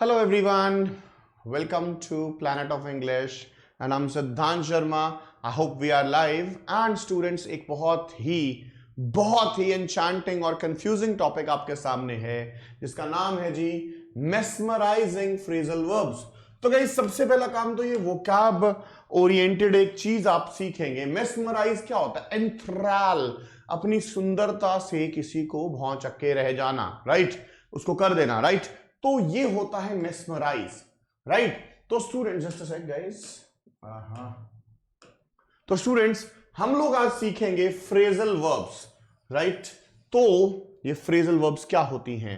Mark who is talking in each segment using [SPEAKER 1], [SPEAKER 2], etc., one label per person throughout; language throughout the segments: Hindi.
[SPEAKER 1] Hello everyone, welcome to Planet of English and I'm Siddhant Sharma. I hope we are live and students एक बहुत ही enchanting और confusing topic आपके सामने है जिसका नाम है जी mesmerizing phrasal verbs. तो गाइस सबसे पहला काम तो ये वोकैब ओरिएंटेड एक चीज आप सीखेंगे. मेस्मराइज क्या होता है? एंथ्रैल, अपनी सुंदरता से किसी को भौंचक के रह जाना, राइट, उसको कर देना, राइट. तो ये होता है मेस्मराइज, राइट. तो students just a sec guys, तो स्टूडेंट्स हम लोग आज सीखेंगे फ्रेजल वर्ब्स, राइट. तो ये फ्रेजल वर्ब्स क्या होती हैं?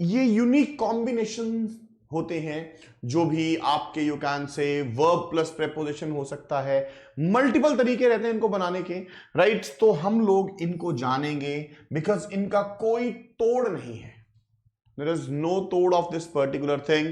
[SPEAKER 1] ये यूनिक कॉम्बिनेशन होते हैं जो भी आपके you can say verb plus preposition हो सकता है. मल्टीपल तरीके रहते हैं इनको बनाने के, राइट. तो हम लोग इनको जानेंगे बिकॉज इनका कोई तोड़ नहीं है. There is no तोड़ ऑफ दिस पर्टिकुलर थिंग.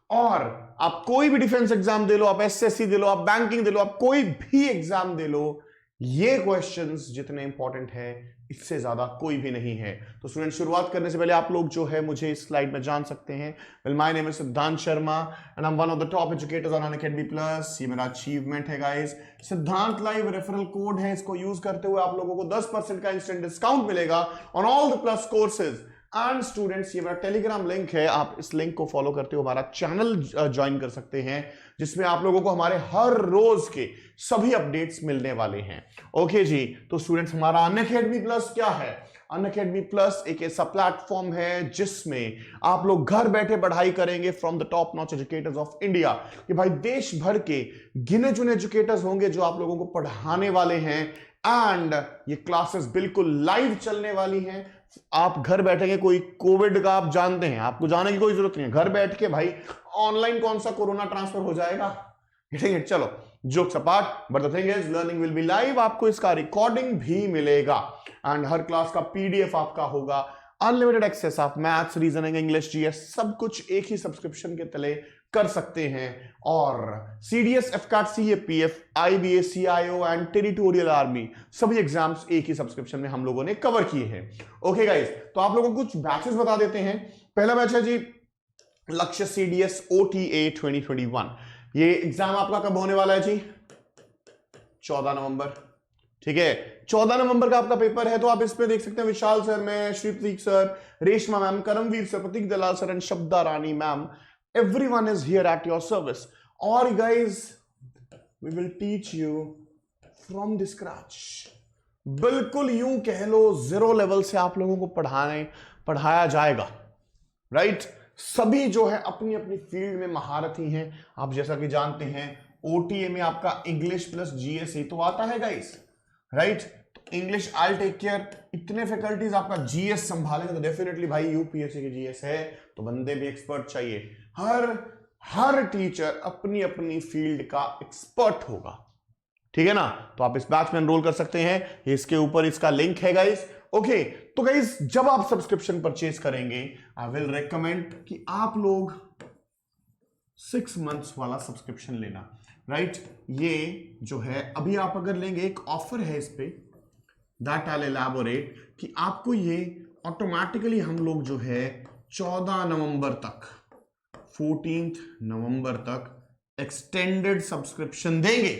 [SPEAKER 1] और आप कोई भी डिफेंस एग्जाम दे लो, आप एसएससी दे लो, आप बैंकिंग दे लो, आप कोई भी एग्जाम दे लो, ये क्वेश्चंस जितने इंपॉर्टेंट है इससे ज्यादा कोई भी नहीं है. तो स्टूडेंट शुरुआत करने से पहले आप लोग जो है मुझे इस स्लाइड में जान सकते हैं. वेल माय नेम इज सिद्धांत Sharma and I am one of the top educators on Unacademy plus. ये मेरा अचीवमेंट है गाइस. सिद्धांत लाइव रेफरल कोड है, इसको यूज करते हुए आप लोगों को 10% का इंस्टेंट डिस्काउंट मिलेगा on all the plus courses. And students ये मेरा टेलीग्राम लिंक है, आप इस लिंक को फॉलो करते हो हमारा चैनल ज्वाइन कर सकते हैं जिसमें आप लोगों को हमारे हर रोज के सभी अपडेट्स मिलने वाले हैं. ओके जी. तो स्टूडेंट्स हमारा अनअकैडमी प्लस क्या है? अनअकैडमी प्लस एक ऐसा प्लेटफॉर्म है जिसमें आप लोग घर बैठे पढ़ाई करेंगे from the top notch educators of India. कि भाई देश भर के गिने चुने एजुकेटर्स होंगे जो आप लोगों को पढ़ाने वाले हैं. एंड ये क्लासेस बिल्कुल लाइव चलने वाली हैं. आप घर बैठेंगे, कोई कोविड का आप जानते हैं, आपको जाने की कोई जरूरत नहीं है. घर बैठ के भाई ऑनलाइन कौन सा कोरोना ट्रांसफर हो जाएगा? चलो jokes apart, but the thing is learning will be live. आपको इसका रिकॉर्डिंग भी मिलेगा एंड हर क्लास का पीडीएफ आपका होगा. अनलिमिटेड एक्सेस, आप मैथ्स, रीजनिंग, इंग्लिश, जीएस सब कुछ एक ही सब्सक्रिप्शन के तले कर सकते हैं. और CDS, AFCAT, CAPF, IBA, CIO and territorial army सभी एग्जाम्स एक ही सब्सक्रिप्शन में हम लोगों ने कवर किए हैं. ओके गाइस, तो आप लोगों को कुछ बैचेस बता देते हैं. पहला बैच है जी लक्ष्य सीडीएस ओटीए 2021. ये एग्जाम आपका कब होने वाला है जी? 14 नवंबर. ठीक है, 14 नवंबर का आपका पेपर है. तो आप इस पे देख सकते हैं विशाल सर, मैं, Shri Prateek sir, Reshma ma'am, Karamvir sir, Prateek Dalal sir and Shabda Rani ma'am. Everyone is here at your service. Or guys, we will teach you from the scratch. बिल्कुल यूं कह लो जीरो लेवल से आप लोगों को पढ़ाया जाएगा, राइट. सभी जो है अपनी अपनी फील्ड में महारथी हैं. आप जैसा कि जानते हैं ओटीए में आपका इंग्लिश प्लस जीएस तो आता है गाइस, राइट. तो इंग्लिश आई टेक केयर, इतने फैकल्टीज आपका जीएस संभालेंगे तो डेफिनेटली भाई यूपीएससी की जीएस है तो बंदे भी एक्सपर्ट चाहिए. हर टीचर अपनी अपनी फील्ड का एक्सपर्ट होगा, ठीक है ना. तो आप इस बैच में एनरोल कर सकते हैं, इसके ऊपर इसका लिंक है गाइस. ओके, तो गाइस जब आप सब्सक्रिप्शन परचेज करेंगे आई विल रेकमेंड कि आप लोग 6 मंथ्स वाला सब्सक्रिप्शन लेना, राइट. ये जो है अभी आप अगर लेंगे, एक ऑफर है इस पे, दैट आई विल एलैबोरेट, कि आपको ये ऑटोमेटिकली हम लोग जो है 14 नवंबर तक, 14 नवंबर तक एक्सटेंडेड सब्सक्रिप्शन देंगे.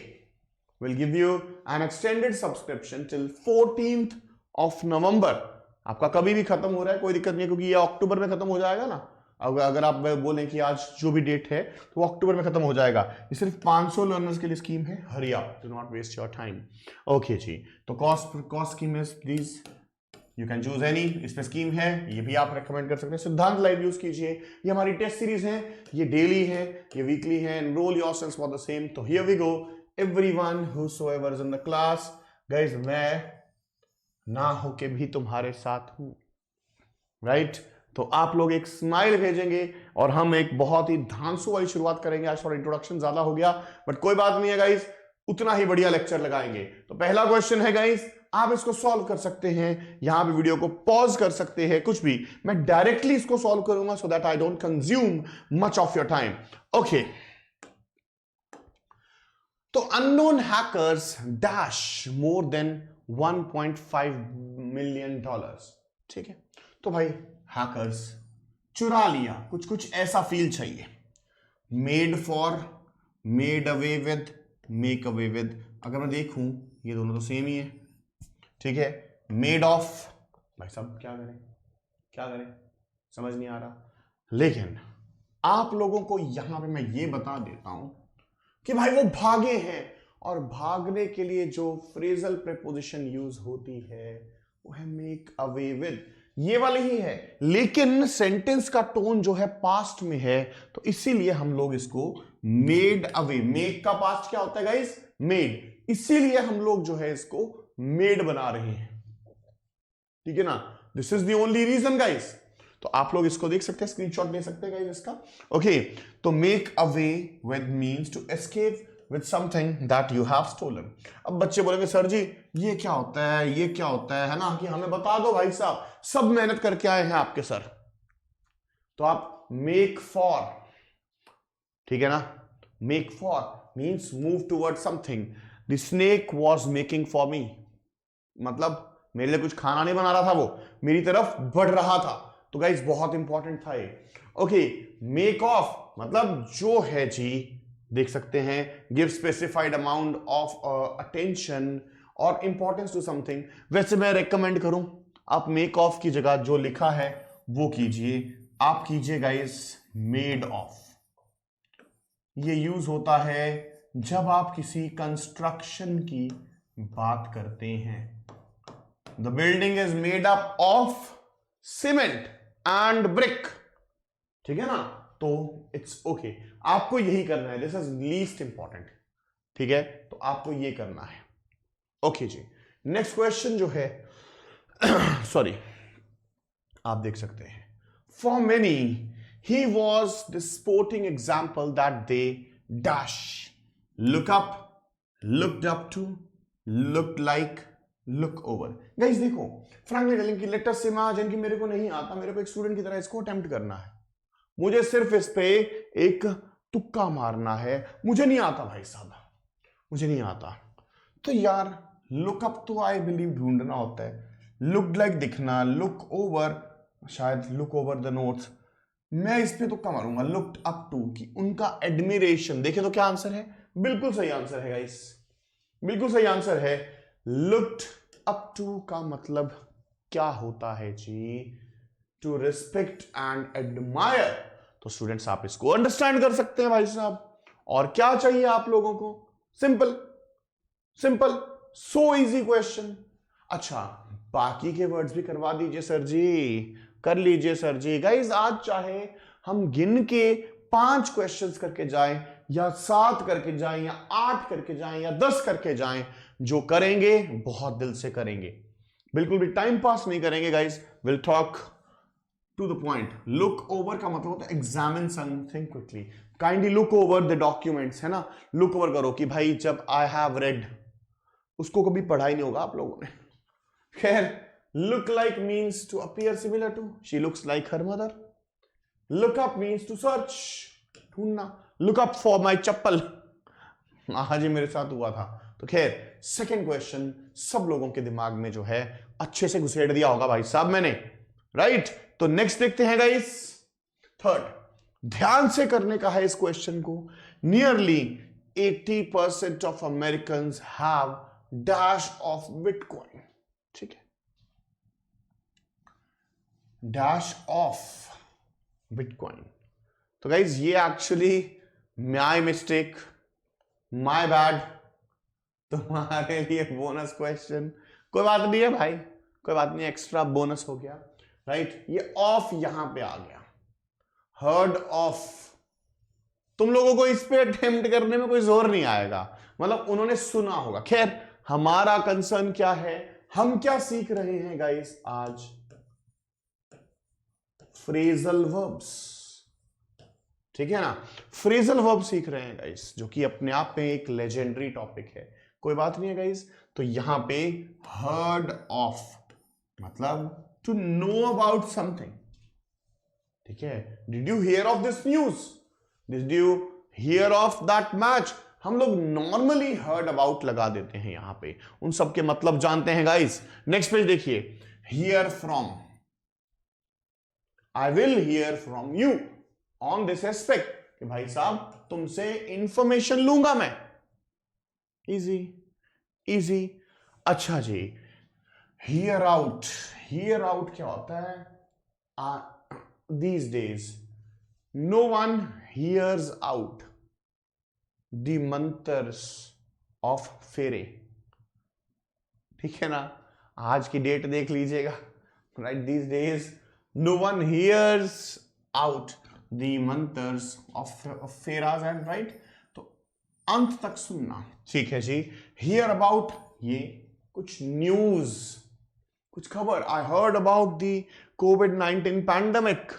[SPEAKER 1] Will give you N extended subscription till 14th of November. आपका कभी भी खत्म हो रहा है कोई दिक्कत नहीं है, क्योंकि ये अक्टूबर में खत्म हो जाएगा ना. अगर आप बोलें कि आज जो भी डेट है तो वो अक्टूबर में खत्म हो जाएगा. ये सिर्फ 500 लर्नर्स के लिए स्कीम है. Hurry up, do not waste your time. Okay जी. तो cost scheme is please you can choose any. इस पे स्कीम है, ये भी आप रेकमेंड कर सकते हैं. सिद्धांत लाइव यूज कीजिए. ये हमारी टेस्ट सीरीज है, ये डेली है, ये वीकली है. Enrol yourself for the same. तो here we go. Everyone whosoever is in the class. Guys मैं ना होके भी तुम्हारे साथ हूं, राइट. तो आप लोग एक स्माइल भेजेंगे और हम एक बहुत ही धांसू वाली शुरुआत करेंगे. आज थोड़ा इंट्रोडक्शन ज्यादा हो गया बट कोई बात नहीं है गाइस, उतना ही बढ़िया लेक्चर लगाएंगे. तो पहला क्वेश्चन है गाइस, आप इसको सॉल्व कर सकते हैं, यहां पे वीडियो को पॉज कर सकते हैं, कुछ भी. मैं डायरेक्टली इसको सॉल्व करूंगा so that I don't consume much of your time. Okay, तो unknown hackers dash more than $1.5 million. ठीक है, तो भाई हैकर्स चुरा लिया, कुछ कुछ ऐसा फील चाहिए। Made for, made away with, make away with, अगर मैं देखूं ये दोनों तो सेम ही है, ठीक है। मेड ऑफ, भाई साहब क्या करें क्या करें, समझ नहीं आ रहा। लेकिन आप लोगों को यहां पे मैं ये बता देता हूं कि भाई वो भागे हैं, और भागने के लिए जो फ्रेजल प्रेपोजिशन यूज होती है वो है मेक अवे विद, ये वाली ही है, लेकिन सेंटेंस का टोन जो है पास्ट में है, तो इसीलिए हम लोग इसको मेड अवे, मेक का पास्ट क्या होता है गाइस, मेड, इसीलिए हम लोग जो है इसको मेड बना रहे हैं, ठीक है ना। This is the only reason guys. तो आप लोग इसको देख सकते हैं, स्क्रीनशॉट ले सकते हैं गाइस इसका। ओके, तो make away with means to escape with something that you have stolen. अब बच्चे बोलेंगे सर जी ये क्या होता है, ये क्या होता है ना, कि हमें बता दो भाई साहब, सब मेहनत करके आए हैं आपके सर। तो आप मेक फॉर, ठीक है ना, make for means move toward something. The snake was making for me, मतलब मेरे लिए कुछ खाना नहीं बना रहा था, वो मेरी तरफ बढ़ रहा था। तो गाइस बहुत इंपॉर्टेंट था ये। ओके, मेक ऑफ मतलब जो है जी, देख सकते हैं, give specified amount of attention और इंपॉर्टेंस टू समथिंग। वैसे मैं रेकमेंड करूं आप मेक ऑफ की जगह जो लिखा है वो कीजिए, आप कीजिए गाइस मेड ऑफ। ये यूज होता है जब आप किसी कंस्ट्रक्शन की बात करते हैं। The building is made up of cement and brick, ठीक है ना, तो इट्स ओके, आपको यही करना है, दिस इज लीस्ट इंपॉर्टेंट, ठीक है, तो आपको ये करना है। ओके जी, नेक्स्ट क्वेश्चन जो है सॉरी, आप देख सकते हैं, for many he was the sporting example that they dash look up, looked up to, looked like, look over. Guys देखो, फ्रैंकली टेलिंग की लेटेस्ट से आज इनकी मेरे को नहीं आता, मेरे को एक स्टूडेंट की तरह इसको अटेम्प्ट करना है, मुझे सिर्फ इस पे एक तुक्का मारना है, मुझे नहीं आता भाई साहब, मुझे नहीं आता। तो यार लुक अप तो आई बिलीव ढूंढना होता है, लुक लाइक दिखना, लुक ओवर शायद लुक ओवर द नोट्स, मैं इस पे तुक्का मारूंगा, लुक्ड अप टू कि उनका एडमिरेशन। देखे तो क्या आंसर है, बिल्कुल सही आंसर है गाइस, बिल्कुल सही आंसर है। लुक्ड अप टू का मतलब क्या होता है जी, टू रिस्पेक्ट एंड एडमायर। तो स्टूडेंट्स आप इसको अंडरस्टैंड कर सकते हैं भाई साहब, और क्या चाहिए आप लोगों को, simple simple, so easy question. अच्छा बाकी के वर्ड्स भी करवा दीजिए सर जी, कर लीजिए सर जी। गाइस आज चाहे हम गिन के 5 क्वेश्चंस करके जाएं, या 7 करके जाएं, या 8 करके जाएं, या 10 करके जाएं, जो करेंगे बहुत दिल से करेंगे, बिल्कुल भी टाइम पास नहीं करेंगे guys, will talk to the point. Look over का मतलब होता है examine something quickly, kindly look over the documents, है ना, लुक ओवर करो कि भाई जब आई हैव रेड, उसको कभी पढ़ा ही नहीं होगा आप लोगों ने। खैर, look like means to appear similar to, she looks like her mother. Look up means to search, ढूंढना, look up for my chappal, आज ही मेरे साथ हुआ था। तो खैर सेकेंड क्वेश्चन सब लोगों के दिमाग में जो है अच्छे से घुसेड़ दिया होगा भाई साहब मैंने, राइट। तो नेक्स्ट देखते हैं गाइस, थर्ड, ध्यान से करने का है इस क्वेश्चन को। Nearly 80% of American have dash of bitcoin, ठीक है, डैश ऑफ बिटकॉइन। तो गाइज ये actually my mistake, my bad, तुम्हारे लिए बोनस क्वेश्चन, कोई बात नहीं है भाई, कोई बात नहीं, एक्स्ट्रा बोनस हो गया, राइट। ये ऑफ यहां पे आ गया, हर्ड ऑफ, तुम लोगों को इस पे अटेम्प्ट करने में कोई जोर नहीं आएगा, मतलब उन्होंने सुना होगा। खैर हमारा कंसर्न क्या है, हम क्या सीख रहे हैं गाइस आज, फ्रेजल वर्ब्स, ठीक है ना, फ्रेजल वर्ब सीख रहे हैं गाइस, जो कि अपने आप में एक लेजेंडरी टॉपिक है, कोई बात नहीं है गाइस। तो यहां पे हर्ड ऑफ मतलब टू नो अबाउट समथिंग, ठीक है, did you here of this news, did you here of that match, हम लोग नॉर्मली हर्ड अबाउट लगा देते हैं यहां पे, उन सब के मतलब जानते हैं गाइस। नेक्स्ट पेज देखिए, hear from, I will hear from you on this aspect, कि भाई साहब तुमसे इंफॉर्मेशन लूंगा मैं। Easy easy. अच्छा जी, हियर आउट, हियर आउट क्या होता है? These days no one hears out the mantras of pheras. ठीक है ना, आज की डेट देख लीजिएगा, right? These days no one hears out the mantras of pheras and, right? तो अंत तक सुनना, ठीक है जी। हियर अबाउट, ये कुछ न्यूज, कुछ खबर। I heard about the covid pandemic,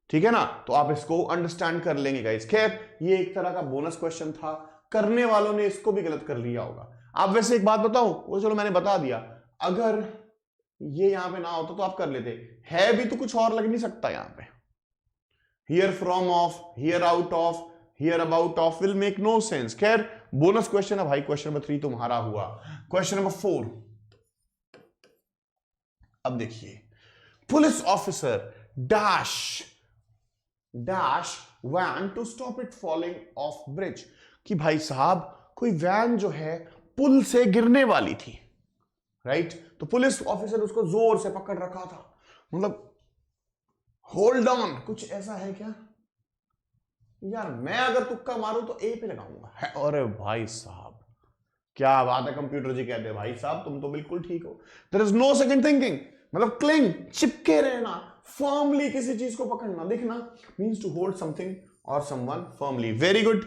[SPEAKER 1] ठीक है ना, तो आप इसको अंडरस्टैंड कर लेंगे गाइस। खैर ये एक तरह का बोनस क्वेश्चन था, करने वालों ने इसको भी गलत कर लिया होगा। आप वैसे एक बात बताऊं, वो चलो मैंने बता दिया, अगर ये यहां पे ना होता तो आप कर लेते, है भी तो कुछ और लग नहीं सकता यहां पे। Hear from off, hear out off, hear about off will make no sense. खैर बोनस क्वेश्चन है भाई। क्वेश्चन नंबर 3 तुम्हारा हुआ। क्वेश्चन नंबर 4, अब देखिए, police officer dash dash van to stop it falling off bridge, कि भाई साहब कोई वैन जो है पुल से गिरने वाली थी, राइट? तो पुलिस ऑफिसर उसको जोर से पकड़ रखा था, मतलब होल्ड ऑन, कुछ ऐसा है क्या यार? मैं अगर तुक्का मारूं तो ए पे लगाऊंगा। अरे भाई साहब क्या बात है, कंप्यूटर जी कहते हैं भाई साहब तुम तो बिल्कुल ठीक हो। There is no second thinking, मतलब क्लिंग, चिपके रहना, फर्मली किसी चीज को पकड़ना। देखना मींस टू होल्ड समथिंग और someone firmly. Very good,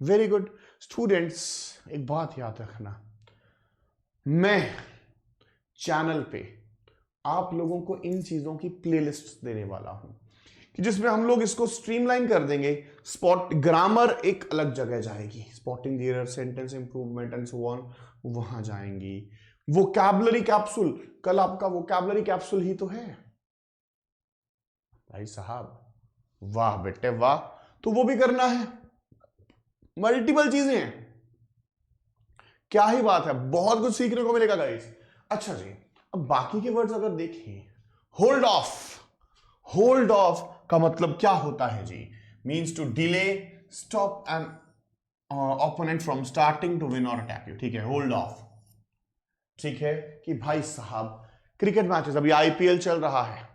[SPEAKER 1] very good. Students एक बात याद रखना, मैं चैनल पे आप लोगों को इन चीजों की प्लेलिस्ट देने वाला हूं कि जिसमें हम लोग इसको स्ट्रीमलाइन कर देंगे। स्पॉट ग्रामर एक अलग जगह जाएगी, spotting the error, sentence improvement and so on वहां जाएंगी। वोकैबुलरी कैप्सूल, कल आपका वोकैबुलरी कैप्सूल ही तो है भाई साहब। वाह बेटे वाह, तो वो भी करना है। मल्टीपल चीजें हैं, क्या ही बात है, बहुत कुछ सीखने को मिलेगा गाइस। अच्छा जी, अब बाकी के वर्ड्स अगर देखें, होल्ड ऑफ, होल्ड ऑफ का मतलब क्या होता है जी? Means to delay, stop an opponent from starting to win और अटैक यू। ठीक है, होल्ड ऑफ। ठीक है कि भाई साहब क्रिकेट मैचेस, अभी आईपीएल चल रहा है,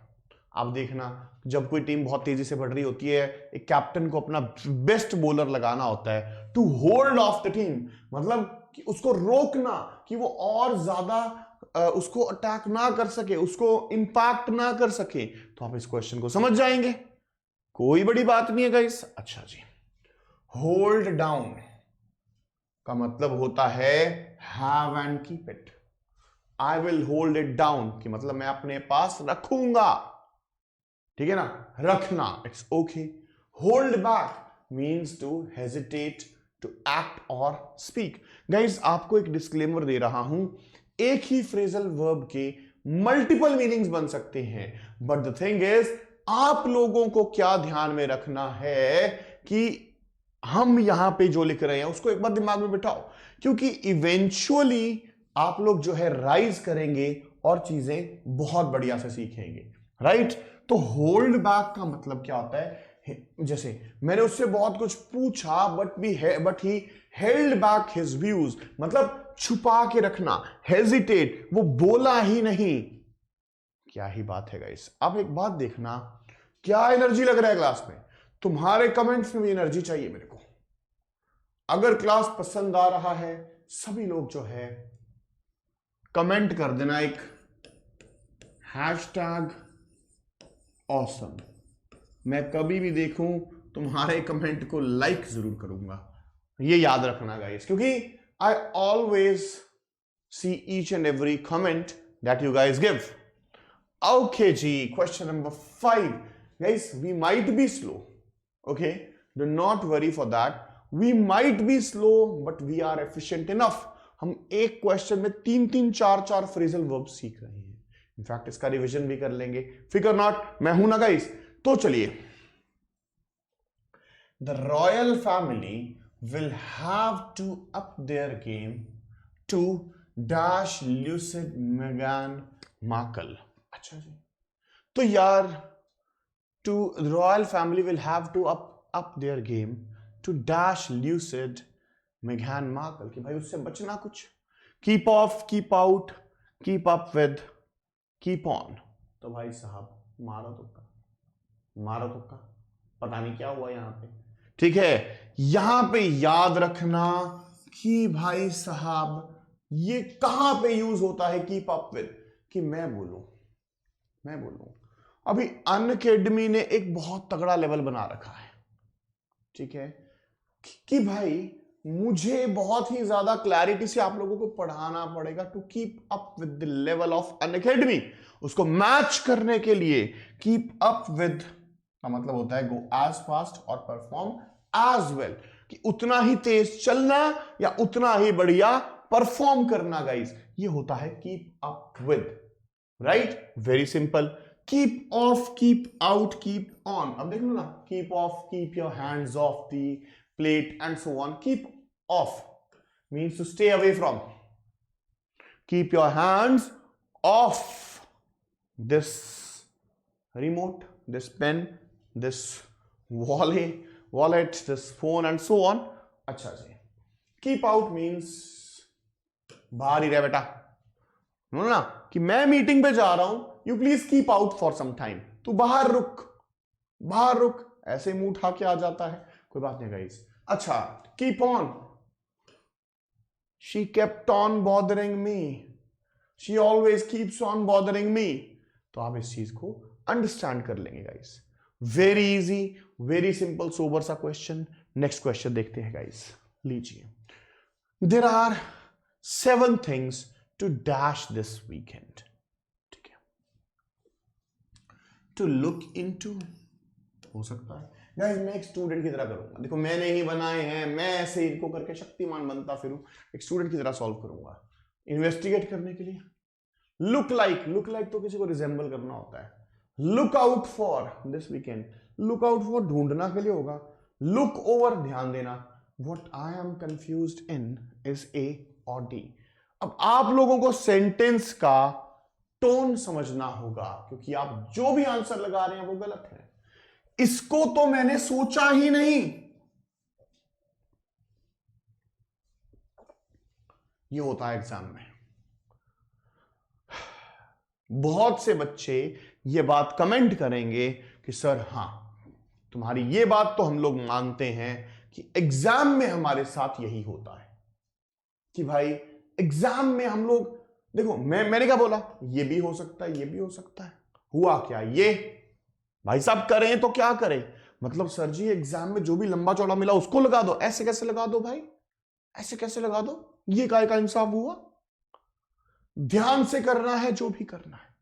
[SPEAKER 1] आप देखना जब कोई टीम बहुत तेजी से बढ़ रही होती है, एक कैप्टन को अपना बेस्ट बॉलर लगाना होता है to hold off the team, मतलब कि उसको रोकना कि वो और ज्यादा उसको अटैक ना कर सके, उसको इंपैक्ट ना कर सके। तो आप इस क्वेश्चन को समझ जाएंगे, कोई बड़ी बात नहीं है गाइस। अच्छा जी, होल्ड डाउन का मतलब होता है have and keep it. I will hold it down कि मतलब मैं अपने पास रखूंगा, ठीक है ना, रखना, it's okay. Hold back means to hesitate, to act और स्पीक। गाइस आपको एक डिस्क्लेमर दे रहा हूं, एक ही फ्रेजल वर्ब के मल्टीपल मीनिंग्स बन सकते हैं, बट द थिंग इज आप लोगों को क्या ध्यान में रखना है कि हम यहां पे जो लिख रहे हैं उसको एक बार दिमाग में बिठाओ, क्योंकि इवेंचुअली आप लोग जो है राइज करेंगे और चीजें बहुत बढ़िया से सीखेंगे, राइट? तो होल्ड बैक का मतलब क्या होता है? जैसे मैंने उससे बहुत कुछ पूछा but he held back his views, मतलब छुपा के रखना, हेजिटेट, वो बोला ही नहीं। क्या ही बात है गाइस। अब एक बात देखना, क्या एनर्जी लग रहा है क्लास में? तुम्हारे कमेंट्स में भी एनर्जी चाहिए मेरे को। अगर क्लास पसंद आ रहा है, सभी लोग जो है कमेंट कर देना एक हैशटैग ऑसम। मैं कभी भी देखूं तुम्हारे कमेंट को लाइक जरूर करूंगा, ये याद रखना गाइस, क्योंकि I always see each and every comment that you guys give. Okay जी, question number 5 guys, we might be slow, okay, do not worry for that, we might be slow but we are efficient enough. हम एक क्वेश्चन में 3-3, 4-4 फ्रेजल वर्ब सीख रहे हैं, इनफैक्ट इसका रिवीजन भी कर लेंगे, फिकर नॉट, मैं हूं ना गाइस। तो चलिए, the royal family will have to up their game to dash lucid मेगान मार्कल। अच्छा जी, तो यार the royal family will have to up their game to dash lucid Meghan Markle कि भाई उससे बचना कुछ, keep off, keep out, keep up with, keep on। तो भाई साहब मारो तुक्का, पता नहीं क्या हुआ यहां पे, ठीक है। यहां पे याद रखना कि भाई साहब ये कहां पे यूज होता है कीप अप विद, कि मैं बोलूं अभी अनअकैडमी ने एक बहुत तगड़ा लेवल बना रखा है, ठीक है, कि भाई मुझे बहुत ही ज्यादा क्लैरिटी से आप लोगों को पढ़ाना पड़ेगा to keep up with the level of Unacademy. उसको मैच करने के लिए कीप अप विद का मतलब होता है गो एज फास्ट और परफॉर्म एज वेल, कि उतना ही तेज चलना या उतना ही बढ़िया परफॉर्म करना गाइस, ये होता है keep up with, right. Very simple. Keep of, keep out, keep on. अब देख लो ना, keep of, keep your hands of the plate and so on. Keep of means to stay away from. Keep your hands off this remote, this pen, this wallet, this phone and so on। अच्छा जी। Keep out means बाहर ही रह बेटा, ना कि मैं मीटिंग पे जा रहा हूं, you please keep out for some time, तू बाहर रुक, ऐसे मुंह उठा के आ जाता है, कोई बात नहीं गाइस। अच्छा, keep on, she kept on bothering me, she always keeps on bothering me. तो आप इस चीज को अंडरस्टैंड कर लेंगे guys. Very easy, very simple, sober सा क्वेश्चन। नेक्स्ट क्वेश्चन देखते हैं गाइस, लीजिए। There are 7 things to dash this weekend, ठीक है, to look into। हो सकता है गाइस मैं एक स्टूडेंट की तरह करूंगा, देखो मैंने ही बनाए हैं, मैं ऐसे इनको करके शक्तिमान बनता फिरूं, एक स्टूडेंट की तरह सॉल्व करूंगा। इन्वेस्टिगेट करने के लिए लुक लाइक तो किसी को रिजेंबल करना होता है। Look out for this weekend, look out for ढूंढना के लिए होगा। लुक ओवर ध्यान देना। What I am confused in is a और डी। अब आप लोगों को सेंटेंस का टोन समझना होगा, क्योंकि आप जो भी आंसर लगा रहे हैं वो गलत है। इसको तो मैंने सोचा ही नहीं, ये होता है एग्जाम में। बहुत से बच्चे ये बात कमेंट करेंगे कि सर हाँ, तुम्हारी ये बात तो हम लोग मानते हैं कि एग्जाम में हमारे साथ यही होता है कि भाई एग्जाम में हम लोग, देखो मैंने क्या बोला, ये भी हो सकता है, ये भी हो सकता है। हुआ क्या, ये भाई साहब करें तो क्या करें, मतलब सर जी एग्जाम में जो भी लंबा चौड़ा मिला उसको लगा दो। ऐसे कैसे लगा दो भाई, ऐसे कैसे लगा दो, ये काय का इंसाफ हुआ। ध्यान से करना है जो भी करना है।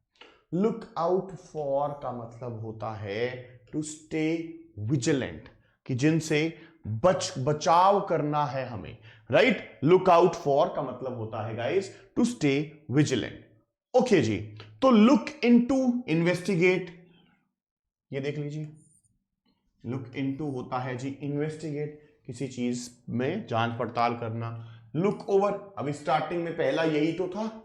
[SPEAKER 1] लुक आउट फॉर का मतलब होता है टू स्टे विजिलेंट, कि जिनसे बचाव करना है हमें, राइट। लुक आउट फॉर का मतलब होता है guys to stay vigilant. Okay जी, तो लुक इनटू इन्वेस्टिगेट, ये देख लीजिए। लुक इनटू होता है जी इन्वेस्टिगेट, किसी चीज में जांच पड़ताल करना। लुक ओवर, अभी स्टार्टिंग में पहला यही तो था,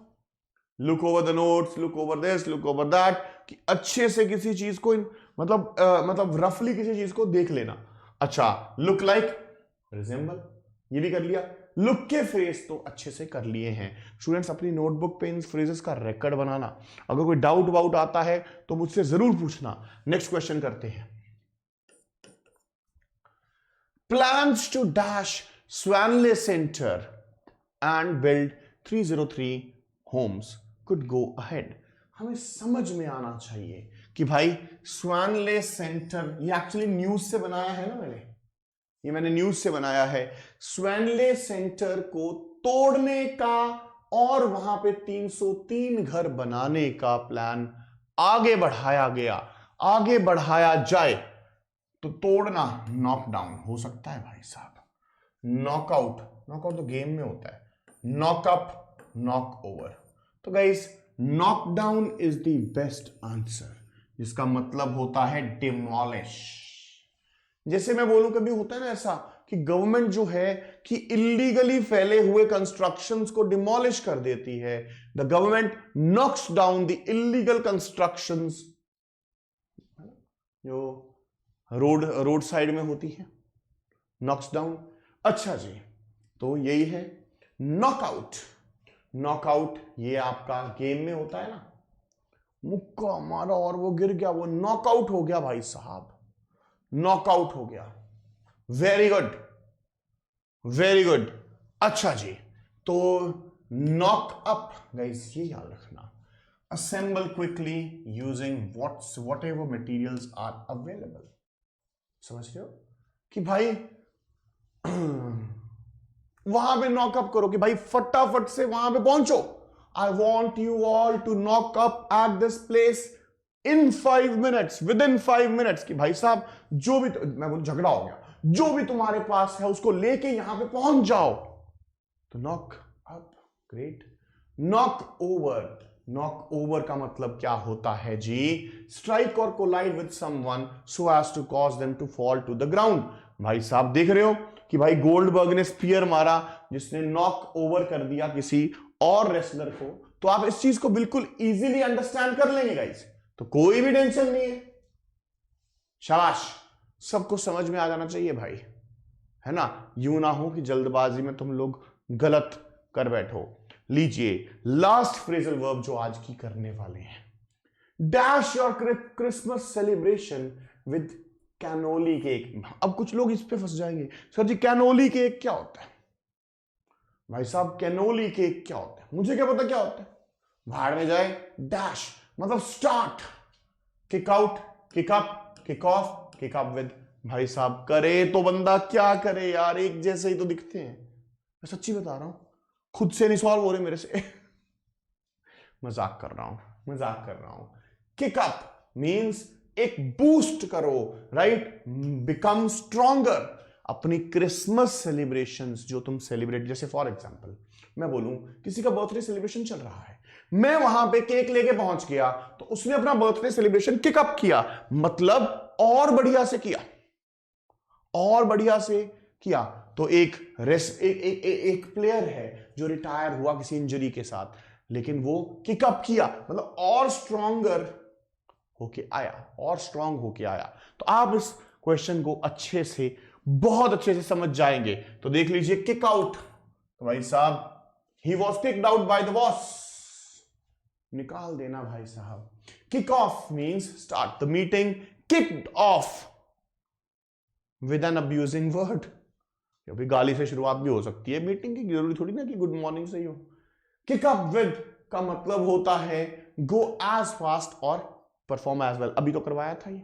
[SPEAKER 1] look over the notes, look over this, look over that, कि अच्छे से किसी चीज को मतलब रफली किसी चीज को देख लेना। अच्छा, लुक लाइक, रिजेंबल, ये भी कर लिया। लुक के फ्रेज तो अच्छे से कर लिए हैं। स्टूडेंट्स अपनी नोटबुक पे इन फ्रेजेस का रिकॉर्ड बनाना, अगर कोई डाउट वाउट आता है तो मुझसे जरूर पूछना। नेक्स्ट क्वेश्चन करते हैं। Plans to dash Swanley centre and build 303 homes could go ahead. हमें समझ में आना चाहिए कि भाई स्वानले सेंटर, ये एक्चुअली न्यूज से बनाया है ना मैंने न्यूज से बनाया है। स्वानले सेंटर को तोड़ने का और वहां पे 303 घर बनाने का प्लान आगे बढ़ाया जाए तो तोड़ना नॉकडाउन हो सकता है भाई साहब। नॉकआउट तो गेम में होता है, नॉकअप, नॉक ओवर। तो guys knockdown is the best answer, जिसका मतलब होता है डिमोलिश। जैसे मैं बोलूं, कभी होता है ना ऐसा कि गवर्नमेंट जो है कि इलीगली फैले हुए कंस्ट्रक्शंस को डिमोलिश कर देती है। The government knocks down the illegal constructions, जो रोड साइड में होती है, नॉक्स डाउन। अच्छा जी, तो यही है नॉकआउट। नॉकआउट ये आपका गेम में होता है ना, मुक्का मारा और वो गिर गया, वो नॉकआउट हो गया भाई साहब, नॉकआउट हो गया। Very good, very good. अच्छा जी, तो नॉक अप गाइस ये याद रखना, assemble quickly using whatever materials are available. समझ रहे हो कि भाई वहां पे नॉकअप करो कि भाई फटाफट से वहां पे पहुंचो। I want you all to knock up at this place in 5 minutes, within 5 minutes. कि भाई साहब जो भी मैं बोलूं झगड़ा हो गया, जो भी तुम्हारे पास है उसको लेके यहां पे पहुंच जाओ। तो knock up, great. Knock over, knock over का मतलब क्या होता है जी? स्ट्राइक और collide with someone so as to cause them to fall to the ground. भाई साहब देख रहे हो कि भाई गोल्डबर्ग ने स्पीयर मारा जिसने नॉक ओवर कर दिया किसी और रेसलर को। तो आप इस चीज को बिल्कुल इजीली अंडरस्टैंड कर लेंगे गाइस, तो कोई भी टेंशन नहीं है। शाबाश, सबको समझ में आ जाना चाहिए भाई, है ना? यूं ना हो कि जल्दबाजी में तुम लोग गलत कर बैठो। लीजिए लास्ट फ्रेजल वर्ब जो आज की करने वाले हैं, dash your Christmas celebration with cannoli cake. अब कुछ लोग इस पे फंस जाएंगे, सर जी कैनोली केक क्या होता है? भाई साहब कैनोली केक क्या होता है? मुझे क्या पता क्या होता है, भाड़ में जाए। डैश मतलब start, kick out, kick up, kick off, kick up with. भाई साहब करे तो बंदा क्या करे यार, एक जैसे ही तो दिखते हैं। मैं सच्ची बता रहा हूं, खुद से नहीं सॉल्व हो रहे मेरे से मजाक कर रहा हूं, मजाक कर रहा हूं। किक अप मींस एक बूस्ट करो, राइट? Become stronger. अपनी क्रिसमस सेलिब्रेशंस जो तुम सेलिब्रेट, जैसे फॉर एग्जांपल मैं बोलूं किसी का बर्थडे सेलिब्रेशन चल रहा है, मैं वहां पे केक लेके पहुंच गया, तो उसने अपना बर्थडे सेलिब्रेशन किक अप किया, मतलब और बढ़िया से किया, और बढ़िया से किया। तो एक प्लेयर है जो रिटायर हुआ किसी इंजरी के साथ, लेकिन वो किक अप किया, मतलब और स्ट्रॉन्गर होके आया, और स्ट्रांग होके आया। तो आप इस क्वेश्चन को अच्छे से, बहुत अच्छे से समझ जाएंगे। तो देख लीजिए किक आउट, तो भाई साहब he was kicked out by the boss, निकाल देना भाई साहब। Kick off means start the meeting, kicked off with an abusing word, क्योंकि गाली से शुरुआत भी हो सकती है मीटिंग की, जरूरी थोड़ी ना कि गुड मॉर्निंग से ही हो। किक अप विद का मतलब होता है गो एज फास्ट और परफॉर्म एज वेल, अभी तो करवाया था ये।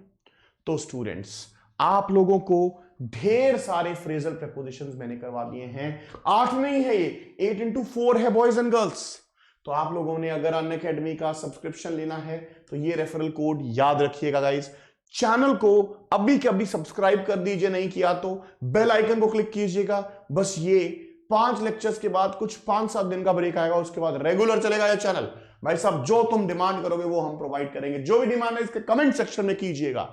[SPEAKER 1] तो स्टूडेंट्स आप लोगों को ढेर सारे फ्रेजल प्रेपोजिशंस मैंने करवा दिए हैं, 8 नहीं है ये, 8 into 4 है बॉयज एंड गर्ल्स। तो आप लोगों ने अगर अनअकैडमी का सब्सक्रिप्शन लेना है तो ये रेफरल कोड याद रखिएगा गाइस। चैनल को अभी के अभी सब्सक्राइब कर दीजिए, नहीं किया तो बेल आइकन को क्लिक कीजिएगा। बस ये 5 लेक्चर्स के बाद कुछ 5-7 दिन का ब्रेक आएगा, उसके बाद रेगुलर चलेगा ये चैनल। भाई साहब जो तुम डिमांड करोगे वो हम प्रोवाइड करेंगे, जो भी डिमांड है इसके कमेंट सेक्शन में कीजिएगा।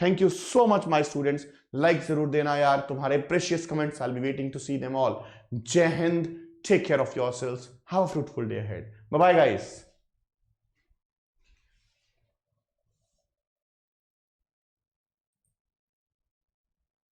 [SPEAKER 1] Thank you so much my students, like जरूर देना यार, तुम्हारे precious comments, I will be waiting to see them all. जय Hind, take care of yourselves, have a fruitful day ahead, bye bye guys.